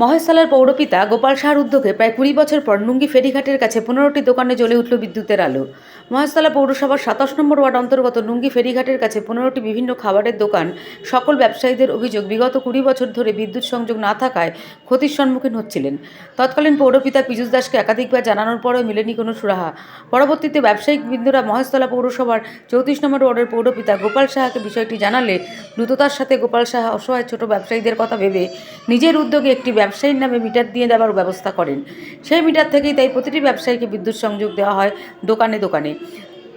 মহেশতলার পৌরপিতা গোপাল সাহার উদ্যোগে প্রায় ২০ বছর পর নুঙ্গি ফেরিঘাটের কাছে ১৫টি দোকানে জ্বলে উঠল বিদ্যুতের আলো। মহেশতলা পৌরসভার ২৭ নম্বর ওয়ার্ড অন্তর্গত নুঙ্গি ফেরিঘাটের কাছে ১৫টি বিভিন্ন খাবারের দোকান। সকল ব্যবসায়ীদের অভিযোগ, বিগত ২০ বছর ধরে বিদ্যুৎ সংযোগ না থাকায় ক্ষতির সম্মুখীন হচ্ছিলেন। তৎকালীন পৌরপিতা পীযূষ দাসকে একাধিকবার জানানোর পরেও মেলেনি কোনো সুরাহা। পরবর্তীতে ব্যবসায়িক বৃন্দরা মহেশতলা পৌরসভার ৩৪ নম্বর ওয়ার্ডের পৌরপিতা গোপাল সাহাকে বিষয়টি জানালে দ্রুততার সাথে গোপাল সাহা অসহায় ছোট ব্যবসায়ীদের কথা ভেবে নিজের উদ্যোগে একটি ব্যবসায়ীর নামে মিটার দিয়ে দেওয়ার ব্যবস্থা করেন। সেই মিটার থেকেই তাই প্রতিটি ব্যবসায়ীকে বিদ্যুৎ সংযোগ দেওয়া হয় দোকানে দোকানে।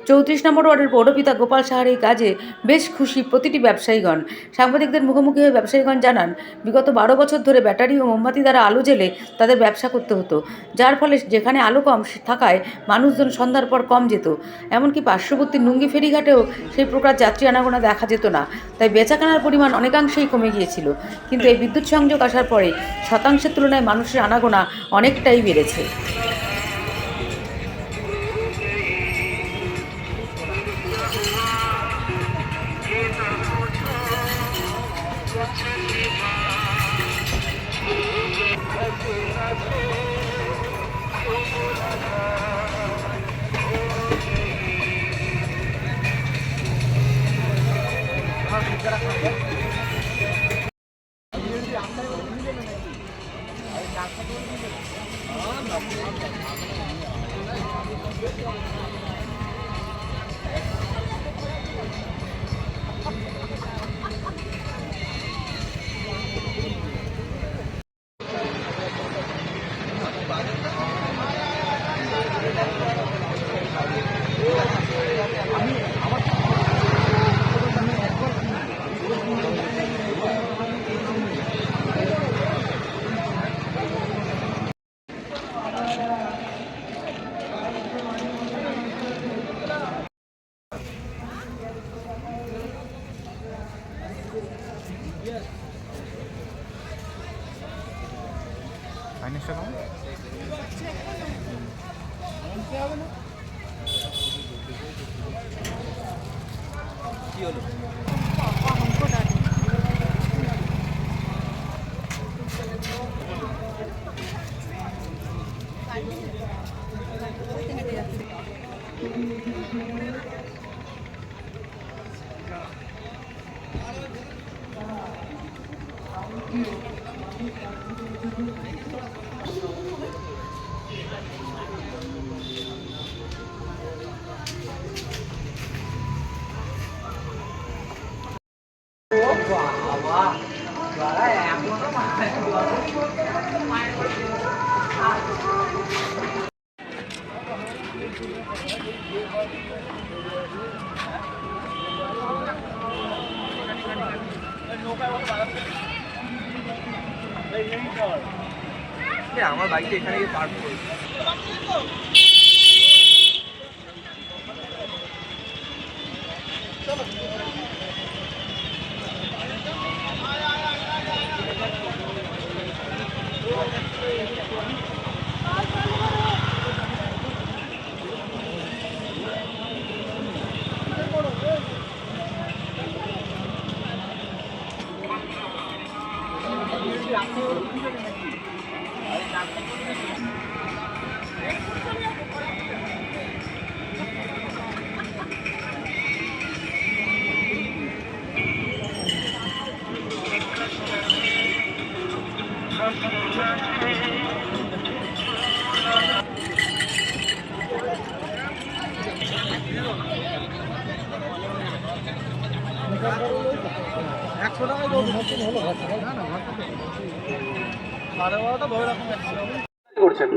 ৩৪ নম্বর ওয়ার্ডের পৌরপিতা গোপাল সাহার এই কাজে বেশ খুশি প্রতিটি ব্যবসায়ীগণ। সাংবাদিকদের মুখোমুখি হয়ে ব্যবসায়ীগণ জানান, বিগত ১২ বছর ধরে ব্যাটারি ও মোমবাতি দ্বারা আলো জ্বেলে তাদের ব্যবসা করতে হতো, যার ফলে যেখানে আলো কম থাকায় মানুষজন সন্ধ্যার পর কম যেত। এমনকি পার্শ্ববর্তী নুঙ্গি ফেরিঘাটেও সেই প্রকার যাত্রী আনাগোনা দেখা যেত না, তাই বেচাকেনার পরিমাণ অনেকাংশেই কমে গিয়েছিল। কিন্তু এই বিদ্যুৎ সংযোগ আসার পরে শতাংশের তুলনায় মানুষের আনাগোনা অনেকটাই বেড়েছে। কি হলো? আমার বাইকটা এখানে গিয়ে পার্ক করি।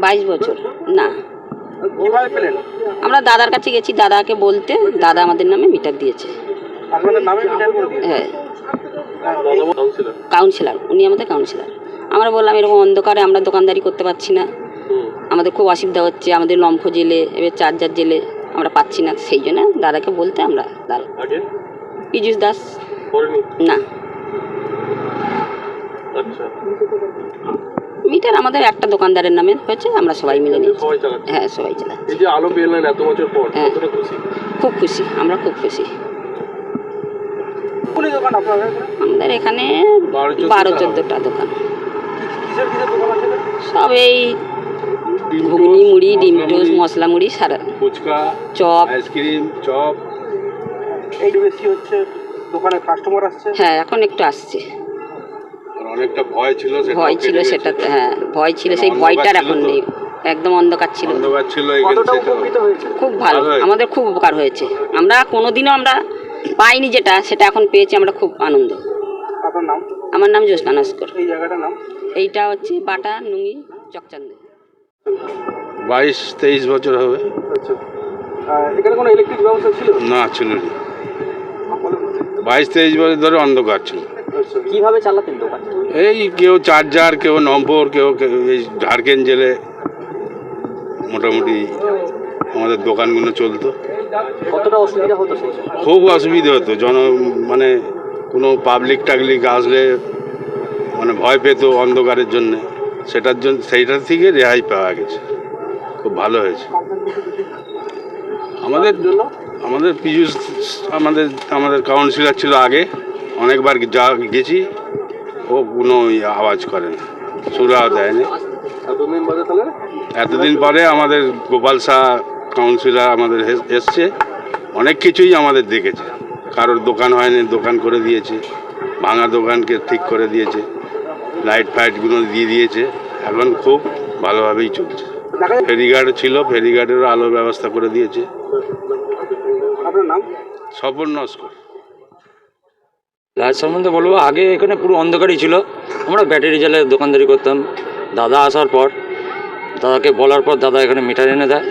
বাইশ বছর না, আমরা দাদার কাছে গেছি, দাদাকে বলতে দাদা আমাদের নামে মিটার দিয়েছে। হ্যাঁ, কাউন্সিলর, উনি আমাদের কাউন্সিলর। আমরা বললাম এরকম অন্ধকারে আমরা দোকানদারি করতে পারছি না, আমাদের খুব অসুবিধা হচ্ছে, আমাদের লম্ফ জেলে এবার চার্জার জেলে আমরা পাচ্ছি না, সেই জন্য দাদাকে বলতে আমরা দাদা পীযূষ দাস না। মিটার আমাদের একটা দোকানদারের নামে হয়েছে, আমরা সবাই মিলে নিয়েছি। হ্যাঁ, সবাই চালাচ্ছি। হ্যাঁ, খুব খুশি, আমরা খুব খুশি। আমাদের এখানে 12-14টা দোকান। সব এই ঘুগনি মুড়ি ডিম টোস্ট মশলা মুড়ি সারা ফুচকা, চপ। Ice cream, chop. একটু বেশি হচ্ছে, দোকানে কাস্টমার আসছে। হ্যাঁ এখন একটু আসছে। আর অনেকটা ভয় ছিল, ভয় ছিল সেটাতে, হ্যাঁ ভয় ছিল, সেই ভয়টার এখন নেই। একদম অন্ধকার ছিল, অন্ধকার ছিল। কতটা উপকৃত হয়েছে? খুব ভালো, আমাদের খুব উপকার হয়েছে। আমরা কোনোদিনও আমরা পাইনি যেটা, সেটা এখন পেয়েছি, আমরা খুব আনন্দ। আপনার নাম? আমার নাম জ্যোৎস্না নস্কর। এই জায়গাটার নাম? এইটা হচ্ছে বাটা নুঙ্গি চকচান্দে। 22-23 বছর হবে। আচ্ছা, এখানে কোনো ইলেকট্রিক ব্যবস্থা ছিল না, ছিল না। 22-23 বছর ধরে অন্ধকার ছিল। কিভাবে চালাতেন দোকান? এই কেউ চার্জার, কেউ নম্বর, কেউ এই ঝাড়খণ্ড জেলে মোটামুটি আমাদের দোকানগুলো চলতো। কতটা অসুবিধা হতো সেই সময়? খুব অসুবিধা হতো। মানে কোনো পাবলিক টাবলিক আসলে মানে ভয় পেত অন্ধকারের জন্য। সেইটার থেকে রেহাই পাওয়া গেছে, খুব ভালো হয়েছে আমাদের জন্য। আমাদের পীযূষ আমাদের কাউন্সিলর ছিল আগে, অনেকবার গেছি, ও কোনো আওয়াজ করে না, সুরাও দেয় না। এতদিন পরে আমাদের গোপাল শাহ কাউন্সিলর আমাদের এসছে, অনেক কিছুই আমাদের দেখেছে। কারোর দোকান হয়নি, দোকান করে দিয়েছে, ভাঙা দোকানকে ঠিক করে দিয়েছে, লাইট ফাইটগুলো দিয়ে দিয়েছে, এখন খুব ভালোভাবেই চলছে। ফেরিঘাট ছিল, ফেরিঘাটেরও আলোর ব্যবস্থা করে দিয়েছে। আপনার নাম? স্বপন নস্কর। লাইট সম্বন্ধে বলবো, আগে এখানে পুরো অন্ধকারই ছিল। আমরা ব্যাটারি জ্বালিয়ে দোকানদারি করতাম। দাদা আসার পর, দাদাকে বলার পর দাদা এখানে মিটার এনে দেয়।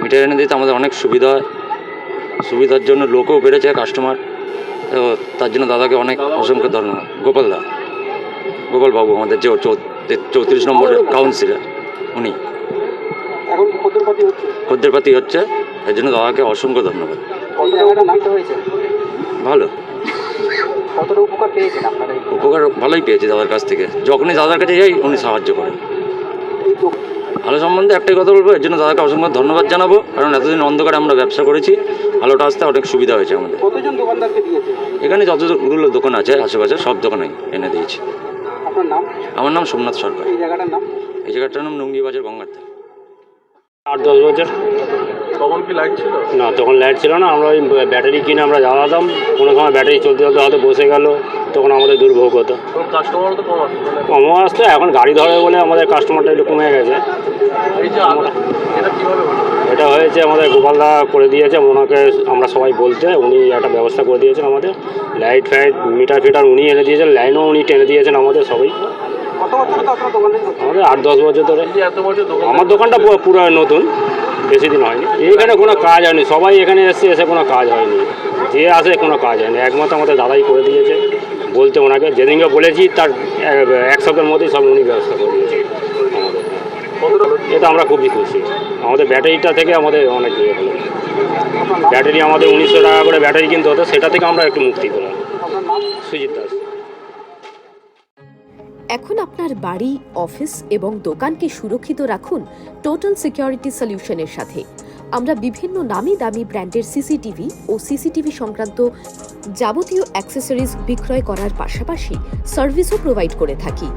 মিটার এনে দিতে আমাদের অনেক সুবিধা হয়। সুবিধার জন্য লোকও বেড়েছে, কাস্টমার। তার জন্য দাদাকে অনেক অসংখ্য ধন্যবাদ। গোপাল বাবু আমাদের যে 34 নম্বরের কাউন্সিলর, উনি। এখন খদ্দেরপাতি হচ্ছে? খদ্দেরপাতি হচ্ছে, এর জন্য দাদাকে অসংখ্য ধন্যবাদ। জায়গাটা নামিত হয়েছে? ভালো, কতটা উপকার পেয়েছেন আপনারা? উপকার ভালোই পেয়েছি দাদার কাছ থেকে। যখনই দাদার কাছে যাই উনি সাহায্য করেন। আলো সম্বন্ধে একটাই কথা বলবো, এর জন্য দাদাকে অসংখ্য ধন্যবাদ জানাবো, কারণ এতদিন অন্ধকারে আমরা ব্যবসা করেছি, আলোটা আসতে অনেক সুবিধা হয়েছে আমাদের। কতজন দোকানদারকে দিয়েছে? এখানে যতগুলো দোকান আছে আশেপাশে সব দোকানেই এনে দিয়েছি। আপনার নাম? আমার নাম সোমনাথ সরকার। এই জায়গাটার নাম? এই জায়গাটার নাম নুঙ্গি বাজার, গঙ্গার ধার। 8-10 বছর। তখন কি লাইট ছিল না, তখন লাইট ছিল না। আমরা ওই ব্যাটারি কিনে আমরা জ্বালাতাম। কোনো সময় ব্যাটারি চলতে চলতে হয়তো বসে গেল, তখন আমাদের দুর্ভোগ হতো। কাস্টমার তো কম আসতো? কমও আসতো, এখন গাড়ি ধরে বলে আমাদের কাস্টমারটা একটু কমে গেছে। এই যে এটা কিভাবে হলো? এটা হয়েছে আমাদের গোপালদা করে দিয়েছে, ওনাকে আমরা সবাই বলতে উনি একটা ব্যবস্থা করে দিয়েছেন আমাদের। লাইট ফাইট মিটার ফিটার উনি এনে দিয়েছেন, লাইনও উনি টেনে দিয়েছেন আমাদের সবাই। কত বছর তো আপনার দোকানে? আমাদের 8-10 বছর ধরে। এত বছর দোকান? আমার দোকানটা পুরো নতুন, বেশি দিন হয়নি। এইখানে কোনো কাজ হয়নি, সবাই এখানে এসে কোনো কাজ হয়নি, যে আসে কোনো কাজ হয়নি। একমাত্র আমাদের দাদাই করে দিয়েছে, বলতে ওনাকে যেদিনকে বলেছি তার 1 সপ্তাহের মধ্যেই সব উনি ব্যবস্থা করে দিয়েছে আমাদের। এটা আমরা খুবই খুশি। আমাদের ব্যাটারিটা থেকে আমাদের অনেক ইয়ে হলো। ব্যাটারি আমাদের 1900 টাকা করে ব্যাটারি কিনতে হতো, সেটা থেকে আমরা একটু মুক্তি পেলাম। সুজিত দাস। এখন আপনার বাড়ি, অফিস এবং দোকানকে সুরক্ষিত রাখুন টোটাল সিকিউরিটি সলিউশনের সাথে। আমরা বিভিন্ন নামি দামি ব্র্যান্ডের সিসিটিভি ও সিসিটিভি সংক্রান্ত যাবতীয় অ্যাক্সেসরিজ বিক্রয় করার পাশাপাশি সার্ভিসও প্রোভাইড করে থাকি।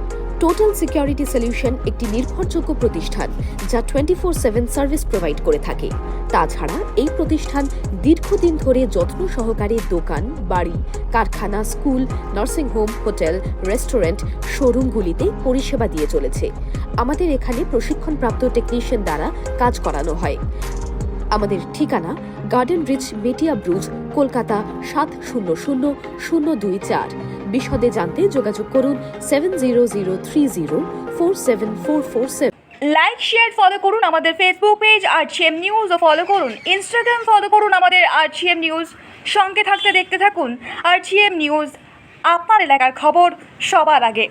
টোটাল সিকিউরিটি সলিউশন একটি নির্ভরযোগ্য প্রতিষ্ঠান যা 24/7 সার্ভিস প্রোভাইড করে থাকে। তাছাড়া এই প্রতিষ্ঠান দীর্ঘদিন ধরে যত্ন সহকারে দোকান, বাড়ি, কারখানা, স্কুল, নার্সিংহোম, হোটেল, রেস্টুরেন্ট, শোরুমগুলিতে পরিষেবা দিয়ে চলেছে। আমাদের এখানে প্রশিক্ষণপ্রাপ্ত টেকনিশিয়ান দ্বারা কাজ করানো হয়। আমাদের ঠিকানা গার্ডেন রিচ, মেটিয়া ব্রুজ, কলকাতা 700024। বিশদে জানতে যোগাযোগ করুন 7003047447। লাইক শেয়ার ফলো করুন আমাদের ফেসবুক পেজ RGM নিউজ ও ফলো করুন ইনস্টাগ্রাম ফলো করুন আমাদের RGM নিউজ। সঙ্গে থাকতে দেখতে থাকুন RGM নিউজ, আপনার এলাকার খবর সবার আগে।